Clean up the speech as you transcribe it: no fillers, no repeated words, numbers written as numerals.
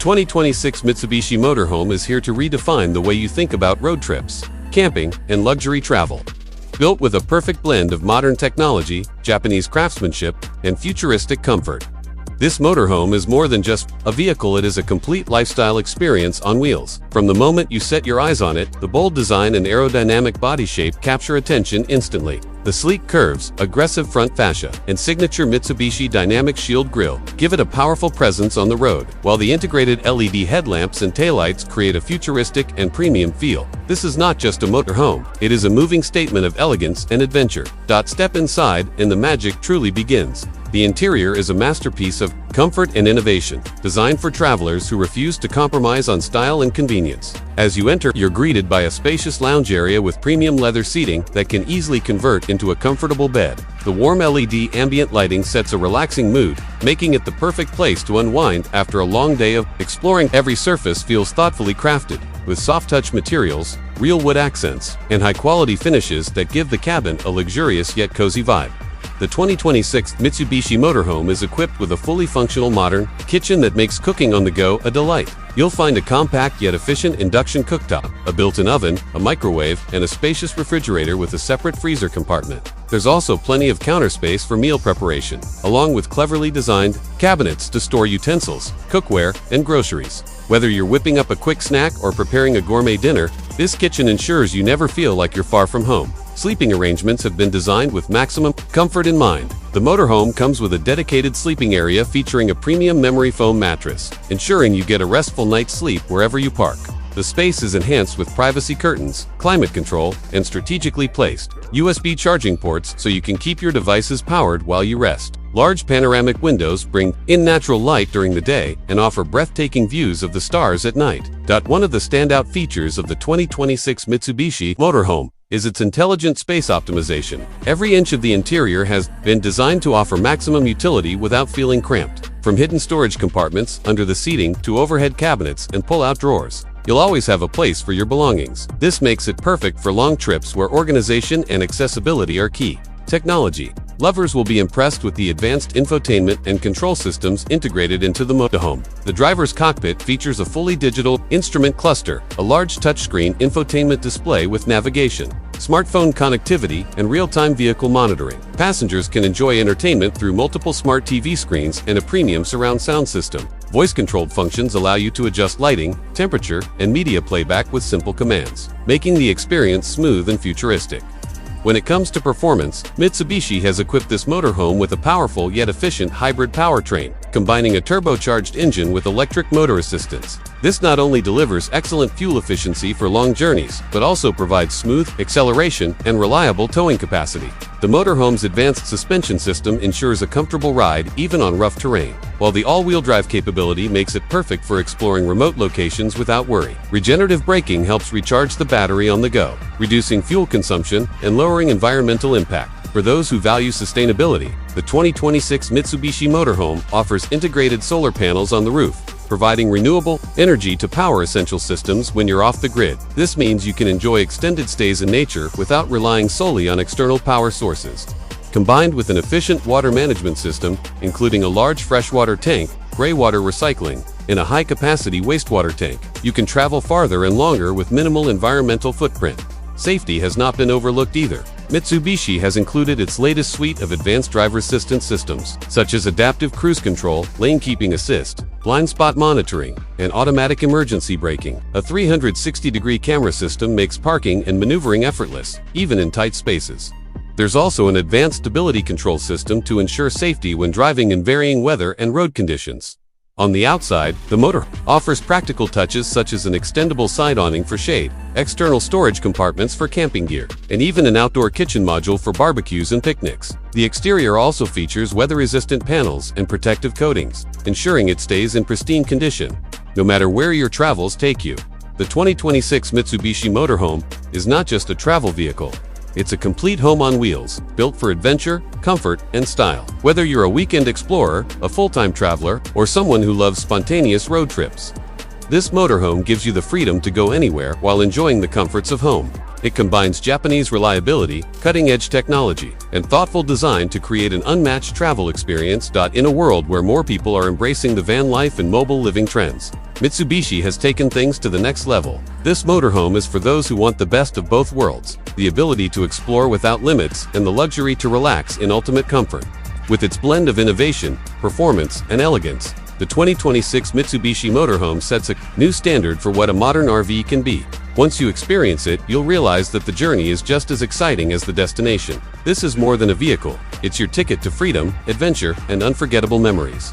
2026 Mitsubishi Motorhome is here to redefine the way you think about road trips, camping, and luxury travel. Built with a perfect blend of modern technology, Japanese craftsmanship, and futuristic comfort. This motorhome is more than just a vehicle, it is a complete lifestyle experience on wheels. From the moment you set your eyes on it, the bold design and aerodynamic body shape capture attention instantly. The sleek curves, aggressive front fascia, and signature Mitsubishi Dynamic Shield grille give it a powerful presence on the road, while the integrated LED headlamps and taillights create a futuristic and premium feel. This is not just a motorhome, it is a moving statement of elegance and adventure. Step inside, and the magic truly begins. The interior is a masterpiece of comfort and innovation, designed for travelers who refuse to compromise on style and convenience. As you enter, you're greeted by a spacious lounge area with premium leather seating that can easily convert into a comfortable bed. The warm LED ambient lighting sets a relaxing mood, making it the perfect place to unwind after a long day of exploring. Every surface feels thoughtfully crafted, with soft-touch materials, real wood accents, and high-quality finishes that give the cabin a luxurious yet cozy vibe. The 2026 Mitsubishi Motorhome is equipped with a fully functional modern kitchen that makes cooking on the go a delight. You'll find a compact yet efficient induction cooktop, a built-in oven, a microwave, and a spacious refrigerator with a separate freezer compartment. There's also plenty of counter space for meal preparation, along with cleverly designed cabinets to store utensils, cookware, and groceries. Whether you're whipping up a quick snack or preparing a gourmet dinner, this kitchen ensures you never feel like you're far from home. Sleeping arrangements have been designed with maximum comfort in mind. The motorhome comes with a dedicated sleeping area featuring a premium memory foam mattress, ensuring you get a restful night's sleep wherever you park. The space is enhanced with privacy curtains, climate control, and strategically placed USB charging ports so you can keep your devices powered while you rest. Large panoramic windows bring in natural light during the day and offer breathtaking views of the stars at night. One of the standout features of the 2026 Mitsubishi Motorhome is its intelligent space optimization. Every inch of the interior has been designed to offer maximum utility without feeling cramped. From hidden storage compartments under the seating to overhead cabinets and pull-out drawers, you'll always have a place for your belongings. This makes it perfect for long trips where organization and accessibility are key. Technology. Lovers will be impressed with the advanced infotainment and control systems integrated into the motorhome. The driver's cockpit features a fully digital instrument cluster, a large touchscreen infotainment display with navigation, smartphone connectivity, and real-time vehicle monitoring. Passengers can enjoy entertainment through multiple smart TV screens and a premium surround sound system. Voice-controlled functions allow you to adjust lighting, temperature, and media playback with simple commands, making the experience smooth and futuristic. When it comes to performance, Mitsubishi has equipped this motorhome with a powerful yet efficient hybrid powertrain, combining a turbocharged engine with electric motor assistance. This not only delivers excellent fuel efficiency for long journeys, but also provides smooth acceleration and reliable towing capacity. The motorhome's advanced suspension system ensures a comfortable ride even on rough terrain, while the all-wheel drive capability makes it perfect for exploring remote locations without worry. Regenerative braking helps recharge the battery on the go, reducing fuel consumption and lowering environmental impact. For those who value sustainability, the 2026 Mitsubishi Motorhome offers integrated solar panels on the roof, providing renewable energy to power essential systems when you're off the grid. This means you can enjoy extended stays in nature without relying solely on external power sources. Combined with an efficient water management system, including a large freshwater tank, gray water recycling, and a high-capacity wastewater tank, you can travel farther and longer with minimal environmental footprint. Safety has not been overlooked either. Mitsubishi has included its latest suite of advanced driver assistance systems, such as adaptive cruise control, lane keeping assist, blind spot monitoring, and automatic emergency braking. A 360-degree camera system makes parking and maneuvering effortless, even in tight spaces. There's also an advanced stability control system to ensure safety when driving in varying weather and road conditions. On the outside, the motor offers practical touches such as an extendable side awning for shade, external storage compartments for camping gear, and even an outdoor kitchen module for barbecues and picnics. The exterior also features weather-resistant panels and protective coatings, ensuring it stays in pristine condition, no matter where your travels take you. The 2026 Mitsubishi Motorhome is not just a travel vehicle. It's a complete home on wheels, built for adventure, comfort, and style. Whether you're a weekend explorer, a full-time traveler, or someone who loves spontaneous road trips, this motorhome gives you the freedom to go anywhere while enjoying the comforts of home. It combines Japanese reliability, cutting-edge technology, and thoughtful design to create an unmatched travel experience. In a world where more people are embracing the van life and mobile living trends, Mitsubishi has taken things to the next level. This motorhome is for those who want the best of both worlds, the ability to explore without limits and the luxury to relax in ultimate comfort. With its blend of innovation, performance, and elegance, the 2026 Mitsubishi Motorhome sets a new standard for what a modern RV can be. Once you experience it, you'll realize that the journey is just as exciting as the destination. This is more than a vehicle. It's your ticket to freedom, adventure, and unforgettable memories.